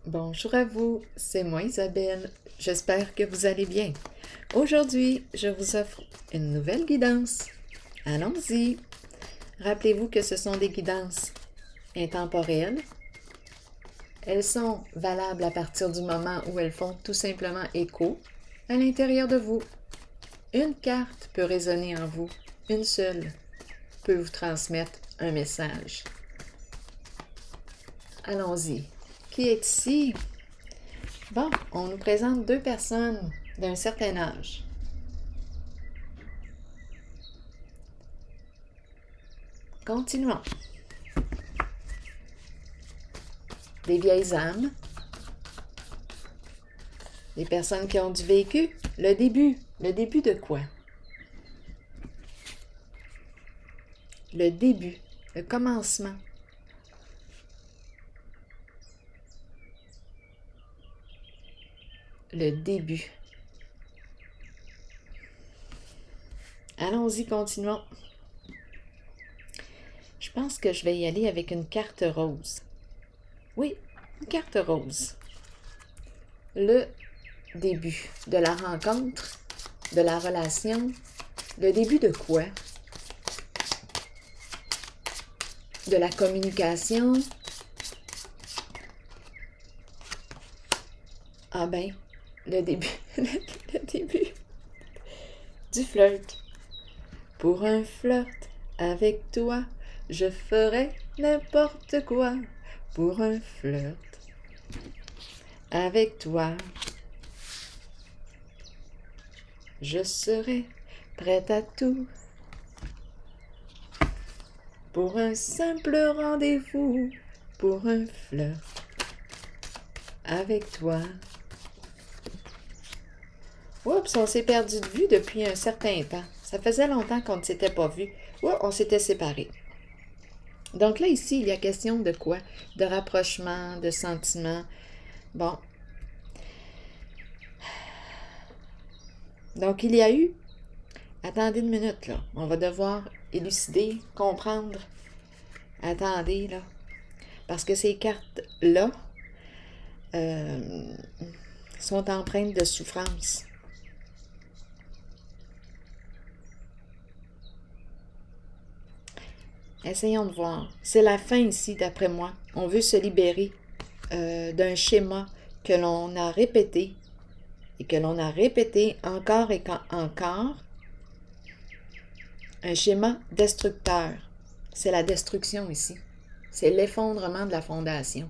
Bonjour à vous, c'est moi Isabelle. J'espère que vous allez bien. Aujourd'hui, je vous offre une nouvelle guidance. Allons-y. Rappelez-vous que ce sont des guidances intemporelles. Elles sont valables à partir du moment où elles font tout simplement écho à l'intérieur de vous. Une carte peut résonner en vous. Une seule peut vous transmettre un message. Allons-y. Qui est ici? Bon, on nous présente deux personnes d'un certain âge. Continuons. Des vieilles âmes, des personnes qui ont du vécu. Le début de quoi? Le début, le commencement. Le début. Allons-y, continuons. Je pense que je vais y aller avec une carte rose. Oui, une carte rose. Le début de la rencontre, de la relation. Le début de quoi? De la communication. Ah ben, le début, le début du flirt. Pour un flirt avec toi, je ferai n'importe quoi. Pour un flirt avec toi, je serai prête à tout. Pour un simple rendez-vous, pour un flirt avec toi. Oups, on s'est perdu de vue depuis un certain temps. Ça faisait longtemps qu'on ne s'était pas vu. Oups, on s'était séparés. Donc là, ici, il y a question de quoi? De rapprochement, de sentiments. Bon. Donc, il y a eu... Attendez une minute, là. On va devoir élucider, comprendre. Attendez, là. Parce que ces cartes-là sont empreintes de souffrance. Essayons de voir. C'est la fin ici, d'après moi. On veut se libérer d'un schéma que l'on a répété et que l'on a répété encore et encore. Un schéma destructeur. C'est la destruction ici. C'est l'effondrement de la fondation.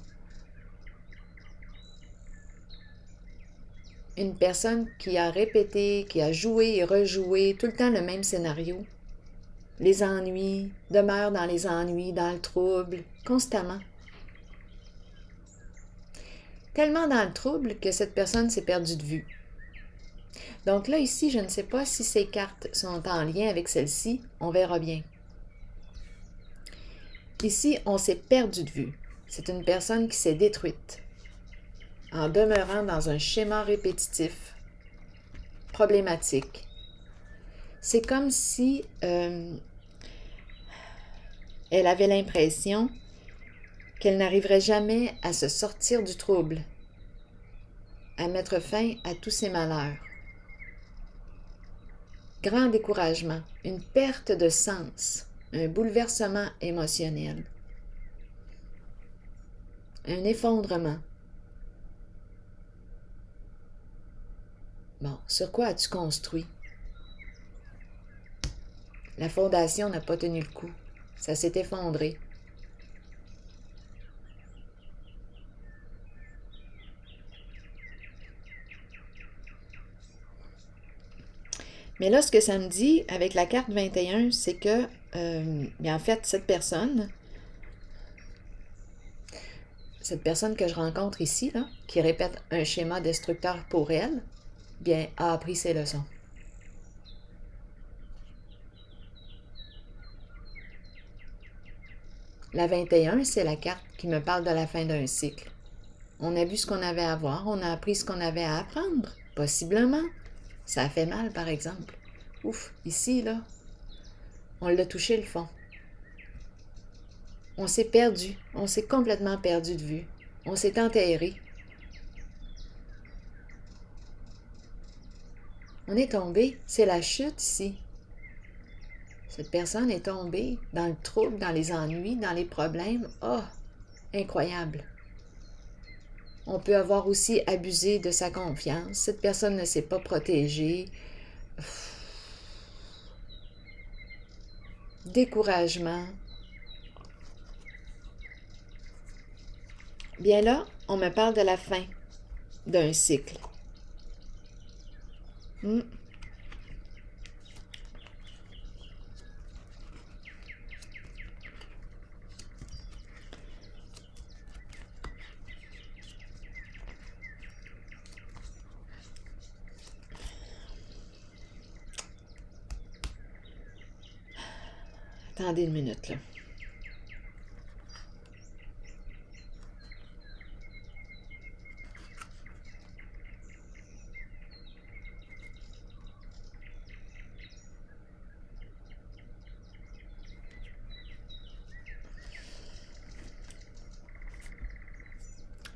Une personne qui a répété, qui a joué et rejoué tout le temps le même scénario. Les ennuis, demeure dans les ennuis, dans le trouble, constamment. Tellement dans le trouble que cette personne s'est perdue de vue. Donc là, ici, je ne sais pas si ces cartes sont en lien avec celle-ci. On verra bien. Ici, on s'est perdu de vue. C'est une personne qui s'est détruite en demeurant dans un schéma répétitif, problématique. C'est comme si elle avait l'impression qu'elle n'arriverait jamais à se sortir du trouble, à mettre fin à tous ses malheurs. Grand découragement, une perte de sens, un bouleversement émotionnel, un effondrement. Bon, sur quoi as-tu construit? La fondation n'a pas tenu le coup. Ça s'est effondré. Mais là, ce que ça me dit avec la carte 21, c'est que, bien, en fait, cette personne que je rencontre ici, là, qui répète un schéma destructeur pour elle, bien, a appris ses leçons. La 21, c'est la carte qui me parle de la fin d'un cycle. On a vu ce qu'on avait à voir, on a appris ce qu'on avait à apprendre, possiblement. Ça a fait mal, par exemple. Ouf, ici, là, on l'a touché le fond. On s'est perdu, on s'est complètement perdu de vue. On s'est enterré. On est tombé, c'est la chute ici. Cette personne est tombée dans le trouble, dans les ennuis, dans les problèmes. Oh, incroyable. On peut avoir aussi abusé de sa confiance. Cette personne ne s'est pas protégée. Découragement. Bien là, on me parle de la fin d'un cycle. Attendez une minute, là.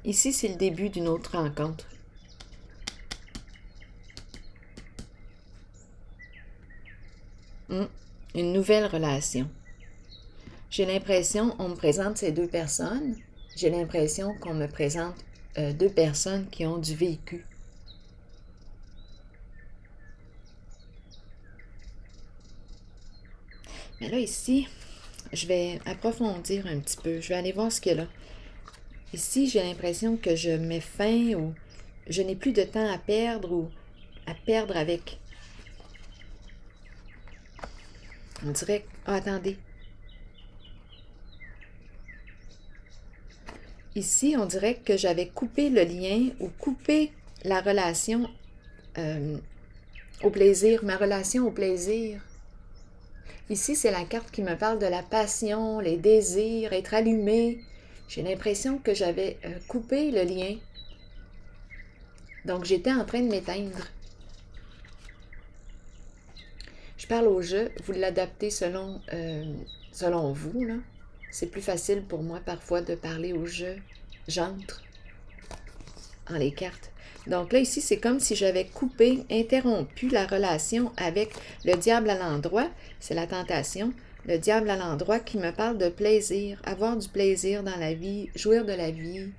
Ici, c'est le début d'une autre rencontre. Une nouvelle relation. J'ai l'impression, on me présente ces deux personnes, j'ai l'impression qu'on me présente deux personnes qui ont du vécu. Mais là, ici, je vais approfondir un petit peu. Je vais aller voir ce qu'il y a là. Ici, j'ai l'impression que je mets fin ou je n'ai plus de temps à perdre ou à perdre avec. On dirait... Ah, attendez. Ici, on dirait que j'avais coupé le lien ou coupé la relation au plaisir, ma relation au plaisir. Ici, c'est la carte qui me parle de la passion, les désirs, être allumé. J'ai l'impression que j'avais coupé le lien. Donc, j'étais en train de m'éteindre. Je parle au jeu, vous l'adaptez selon vous, là. C'est plus facile pour moi parfois de parler au jeu. J'entre en les cartes. Donc là, ici, c'est comme si j'avais coupé, interrompu la relation avec le diable à l'endroit. C'est la tentation. Le diable à l'endroit qui me parle de plaisir, avoir du plaisir dans la vie, jouir de la vie,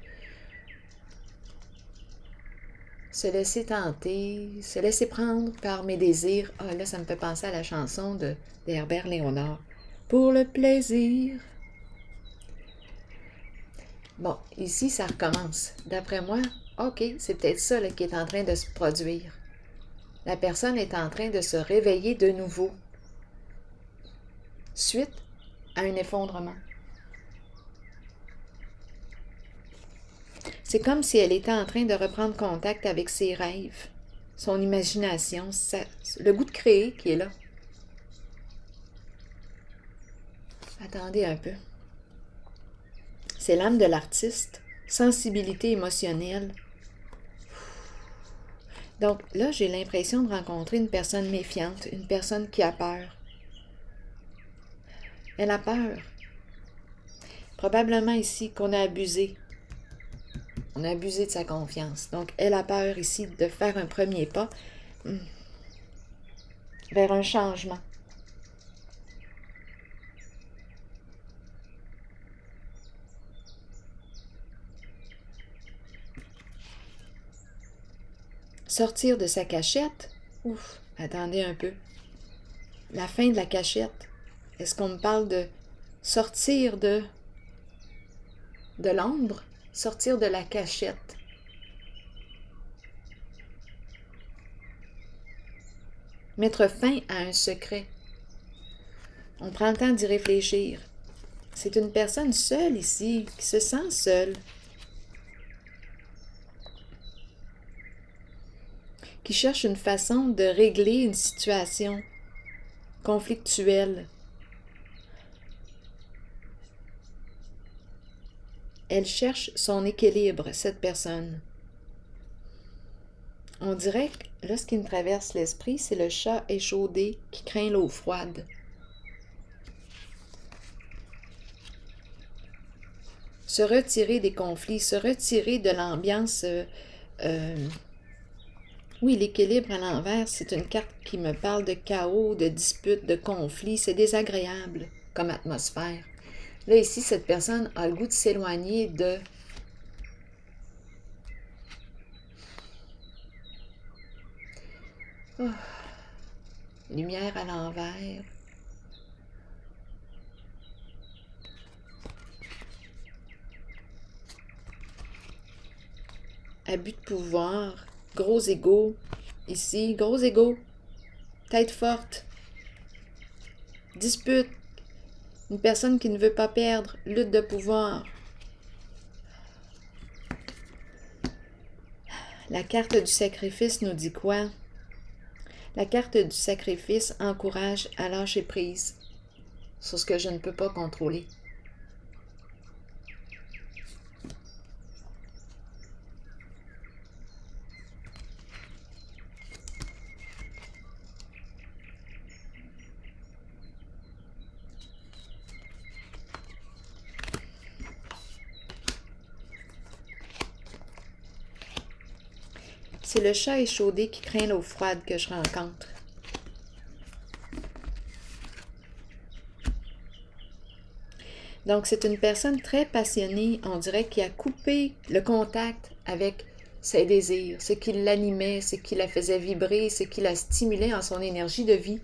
se laisser tenter, se laisser prendre par mes désirs. Ah, là, ça me fait penser à la chanson d'Herbert Léonard. Pour le plaisir. Bon, ici, ça recommence. D'après moi, OK, c'est peut-être ça là, qui est en train de se produire. La personne est en train de se réveiller de nouveau, suite à un effondrement. C'est comme si elle était en train de reprendre contact avec ses rêves, son imagination, le goût de créer qui est là. Attendez un peu. C'est l'âme de l'artiste, sensibilité émotionnelle. Donc là, j'ai l'impression de rencontrer une personne méfiante, une personne qui a peur. Elle a peur. Probablement ici qu'on a abusé. On a abusé de sa confiance. Donc, elle a peur ici de faire un premier pas vers un changement. Sortir de sa cachette? Ouf, attendez un peu. La fin de la cachette. Est-ce qu'on me parle de sortir de l'ombre? Sortir de la cachette. Mettre fin à un secret. On prend le temps d'y réfléchir. C'est une personne seule ici, qui se sent seule. Qui cherche une façon de régler une situation conflictuelle. Elle cherche son équilibre, cette personne. On dirait que là, ce qui me traverse l'esprit, c'est le chat échaudé qui craint l'eau froide. Se retirer des conflits, se retirer de l'ambiance Oui, l'équilibre à l'envers, c'est une carte qui me parle de chaos, de disputes, de conflits. C'est désagréable comme atmosphère. Là, ici, cette personne a le goût de s'éloigner de... Oh, lumière à l'envers. Abus de pouvoir, gros ego. Ici, gros ego. Tête forte. Dispute. Une personne qui ne veut pas perdre. Lutte de pouvoir. La carte du sacrifice nous dit quoi? La carte du sacrifice encourage à lâcher prise sur ce que je ne peux pas contrôler. C'est le chat échaudé qui craint l'eau froide que je rencontre. Donc, c'est une personne très passionnée, on dirait, qui a coupé le contact avec ses désirs, ce qui l'animait, ce qui la faisait vibrer, ce qui la stimulait en son énergie de vie.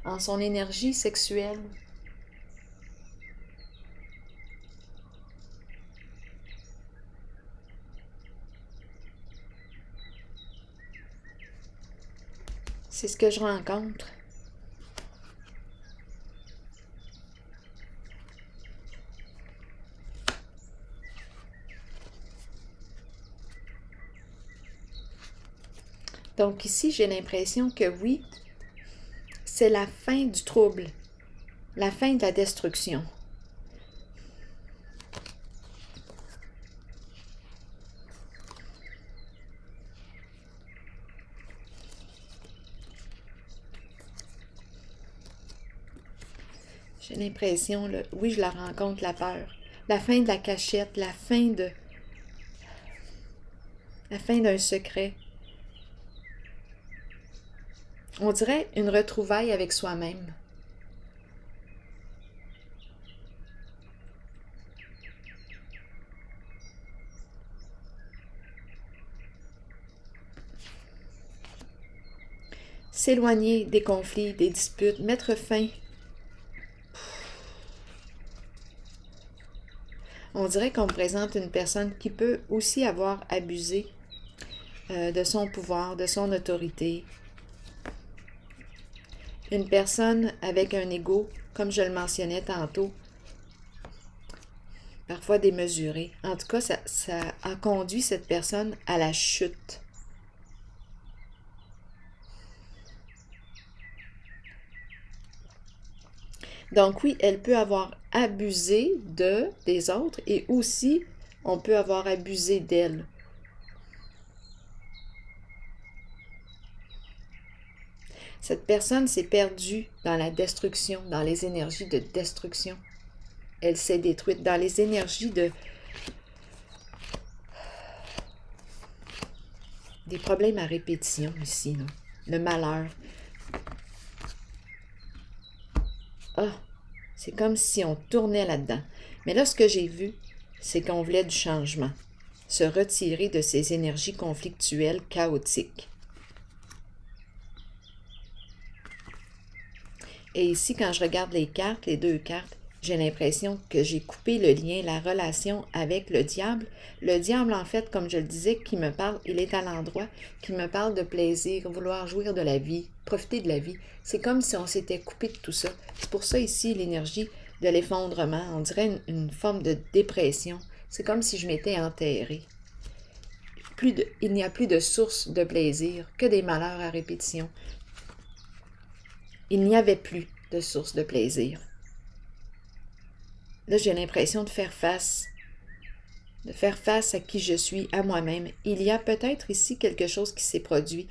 En son énergie sexuelle. C'est ce que je rencontre. Donc ici, j'ai l'impression que oui, c'est la fin du trouble, la fin de la destruction. J'ai l'impression, oui, je la rencontre, la peur. La fin de la cachette, la fin d'un secret. On dirait une retrouvaille avec soi-même. S'éloigner des conflits, des disputes, mettre fin. On dirait qu'on présente une personne qui peut aussi avoir abusé de son pouvoir, de son autorité. Une personne avec un ego, comme je le mentionnais tantôt, parfois démesuré. En tout cas, ça a conduit cette personne à la chute. Donc oui, elle peut avoir abusé des autres et aussi on peut avoir abusé d'elle. Cette personne s'est perdue dans la destruction, dans les énergies de destruction. Elle s'est détruite dans les énergies des problèmes à répétition ici, non? Le malheur. Ah, c'est comme si on tournait là-dedans. Mais là, ce que j'ai vu, c'est qu'on voulait du changement. Se retirer de ces énergies conflictuelles chaotiques. Et ici, quand je regarde les cartes, les deux cartes, j'ai l'impression que j'ai coupé le lien, la relation avec le diable. Le diable, en fait, comme je le disais, qui me parle, il est à l'endroit, qui me parle de plaisir, vouloir jouir de la vie, profiter de la vie. C'est comme si on s'était coupé de tout ça. C'est pour ça ici, l'énergie de l'effondrement, on dirait une forme de dépression. C'est comme si je m'étais enterrée. Il n'y a plus de source de plaisir, que des malheurs à répétition. Il n'y avait plus de source de plaisir. Là, j'ai l'impression de faire face à qui je suis, à moi-même. Il y a peut-être ici quelque chose qui s'est produit,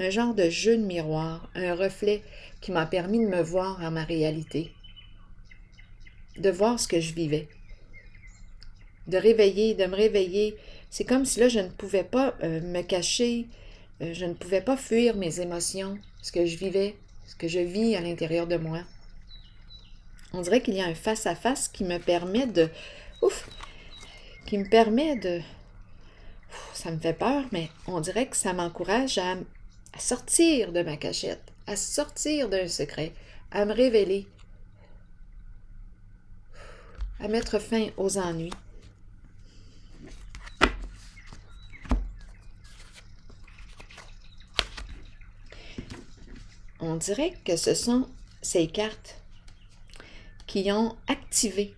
un genre de jeu de miroir, un reflet qui m'a permis de me voir en ma réalité, de voir ce que je vivais, de me réveiller. C'est comme si là, je ne pouvais pas me cacher, je ne pouvais pas fuir mes émotions, ce que je vivais, ce que je vis à l'intérieur de moi. On dirait qu'il y a un face-à-face qui me permet de... Ouf! Qui me permet de... Ça me fait peur, mais on dirait que ça m'encourage à sortir de ma cachette, à sortir d'un secret, à me révéler, à mettre fin aux ennuis. On dirait que ce sont ces cartes qui ont activé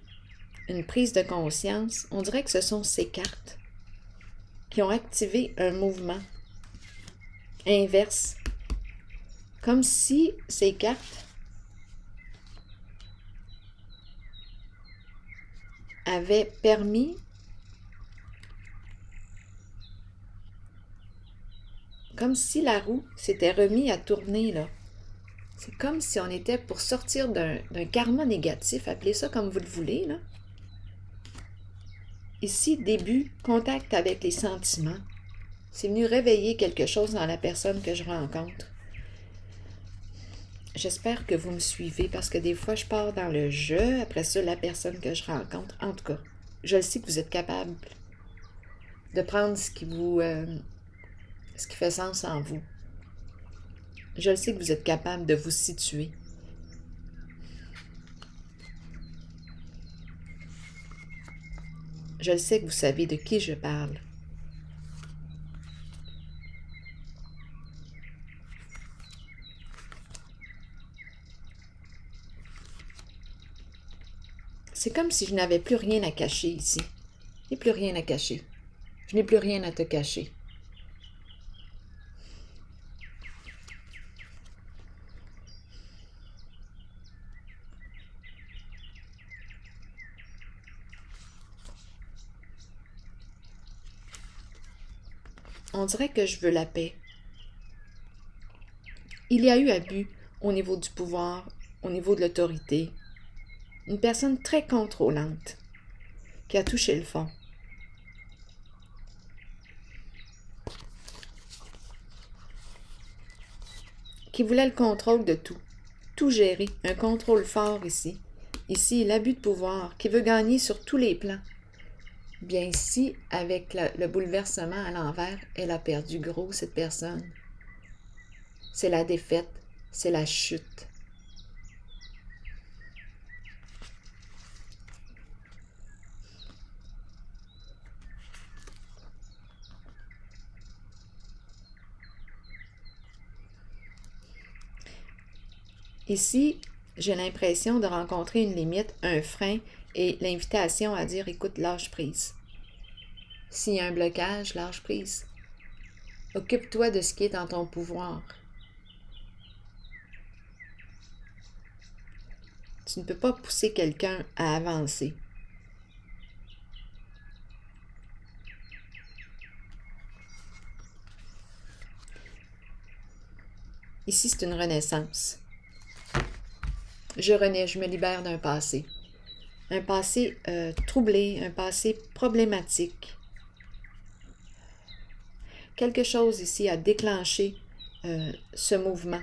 une prise de conscience. On dirait que ce sont ces cartes qui ont activé un mouvement inverse. Comme si ces cartes avaient permis, comme si la roue s'était remise à tourner là. C'est comme si on était pour sortir d'un karma négatif, appelez ça comme vous le voulez, là. Ici, début, contact avec les sentiments. C'est venu réveiller quelque chose dans la personne que je rencontre. J'espère que vous me suivez parce que des fois, je pars dans le jeu, après ça, la personne que je rencontre. En tout cas, je sais que vous êtes capable de prendre ce qui fait sens en vous. Je le sais que vous êtes capable de vous situer. Je le sais que vous savez de qui je parle. C'est comme si je n'avais plus rien à cacher ici. Je n'ai plus rien à cacher. Je n'ai plus rien à te cacher. On dirait que je veux la paix. Il y a eu abus au niveau du pouvoir, au niveau de l'autorité. Une personne très contrôlante qui a touché le fond. Qui voulait le contrôle de tout. Tout gérer. Un contrôle fort ici. Ici, l'abus de pouvoir qui veut gagner sur tous les plans. Bien ici, avec le bouleversement à l'envers, elle a perdu gros, cette personne. C'est la défaite, c'est la chute. Ici, j'ai l'impression de rencontrer une limite, un frein et l'invitation à dire, écoute, lâche prise. S'il y a un blocage, lâche prise. Occupe-toi de ce qui est dans ton pouvoir. Tu ne peux pas pousser quelqu'un à avancer. Ici, c'est une renaissance. Je renais, je me libère d'un passé. Un passé troublé, un passé problématique. Quelque chose ici a déclenché ce mouvement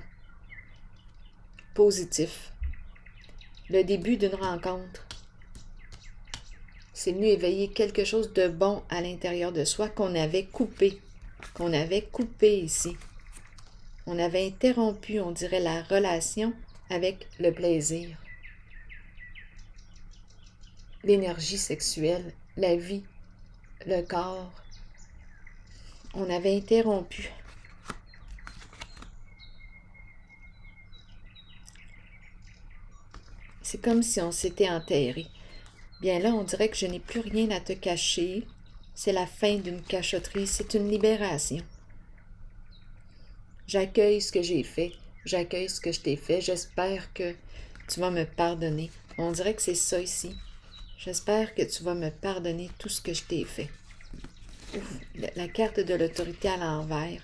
positif. Le début d'une rencontre. C'est venu éveiller quelque chose de bon à l'intérieur de soi qu'on avait coupé ici. On avait interrompu, on dirait, la relation avec le plaisir. L'énergie sexuelle, la vie, le corps. On avait interrompu. C'est comme si on s'était enterré. Bien là, on dirait que je n'ai plus rien à te cacher. C'est la fin d'une cachotterie, c'est une libération. J'accueille ce que j'ai fait, j'accueille ce que je t'ai fait. J'espère que tu vas me pardonner. On dirait que c'est ça ici. J'espère que tu vas me pardonner tout ce que je t'ai fait. Ouf, la carte de l'autorité à l'envers.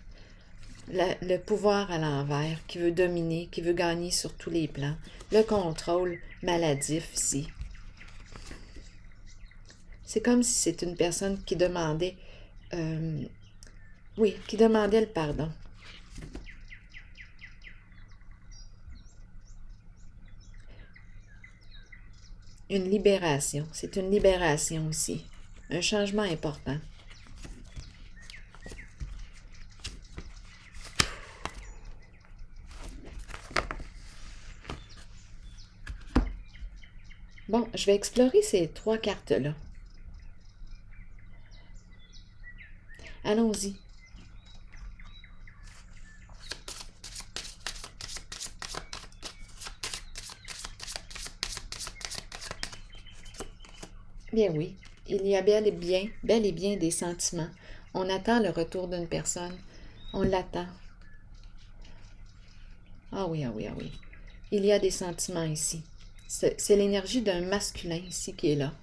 le pouvoir à l'envers, qui veut dominer, qui veut gagner sur tous les plans, le contrôle maladif ici. C'est comme si c'est une personne qui demandait, qui demandait le pardon. Une libération, c'est une libération aussi, un changement important. Bon, je vais explorer ces 3 cartes-là. Allons-y. Bien oui, il y a bel et bien des sentiments. On attend le retour d'une personne. On l'attend. Ah oui, ah oui, ah oui. Il y a des sentiments ici. C'est l'énergie d'un masculin ici qui est là.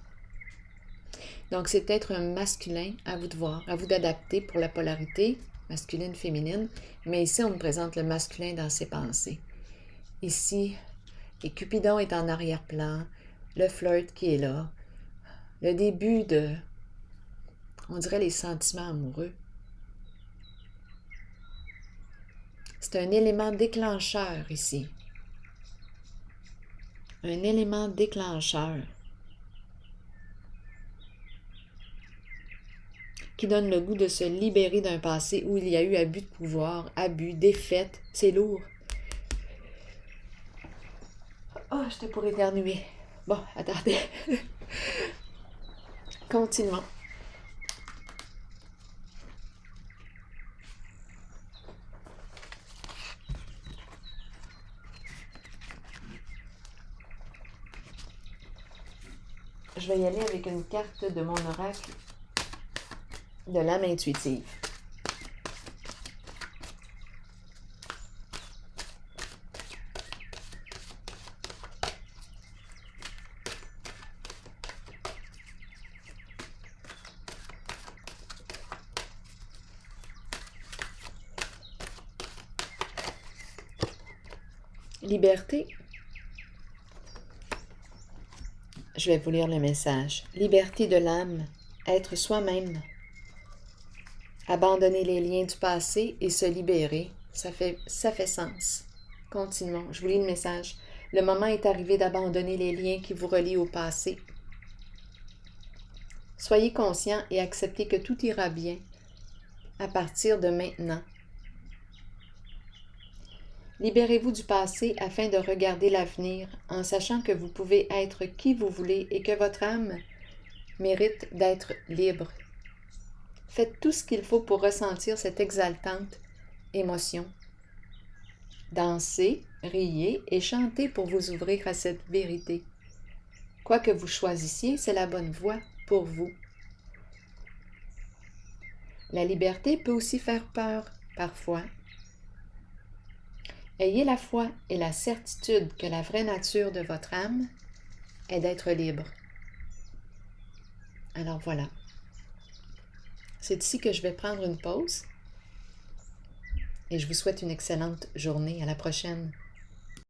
Donc, c'est peut-être un masculin, à vous de voir, à vous d'adapter pour la polarité masculine-féminine. Mais ici, on me présente le masculin dans ses pensées. Ici, et Cupidon est en arrière-plan, le flirt qui est là, le début de, on dirait, les sentiments amoureux. C'est un élément déclencheur ici. Un élément déclencheur qui donne le goût de se libérer d'un passé où il y a eu abus de pouvoir, abus, défaite. C'est lourd. Oh, j'étais pour éternuer. Bon, attendez. Continuons. Je vais y aller avec une carte de mon oracle de l'âme intuitive. Liberté. Je vais vous lire le message. Liberté de l'âme, être soi-même. Abandonner les liens du passé et se libérer, ça fait sens. Continuons, je vous lis le message. Le moment est arrivé d'abandonner les liens qui vous relient au passé. Soyez conscient et acceptez que tout ira bien à partir de maintenant. Libérez-vous du passé afin de regarder l'avenir en sachant que vous pouvez être qui vous voulez et que votre âme mérite d'être libre. Faites tout ce qu'il faut pour ressentir cette exaltante émotion. Dansez, riez et chantez pour vous ouvrir à cette vérité. Quoi que vous choisissiez, c'est la bonne voie pour vous. La liberté peut aussi faire peur, parfois. Ayez la foi et la certitude que la vraie nature de votre âme est d'être libre. Alors voilà. C'est ici que je vais prendre une pause et je vous souhaite une excellente journée. À la prochaine.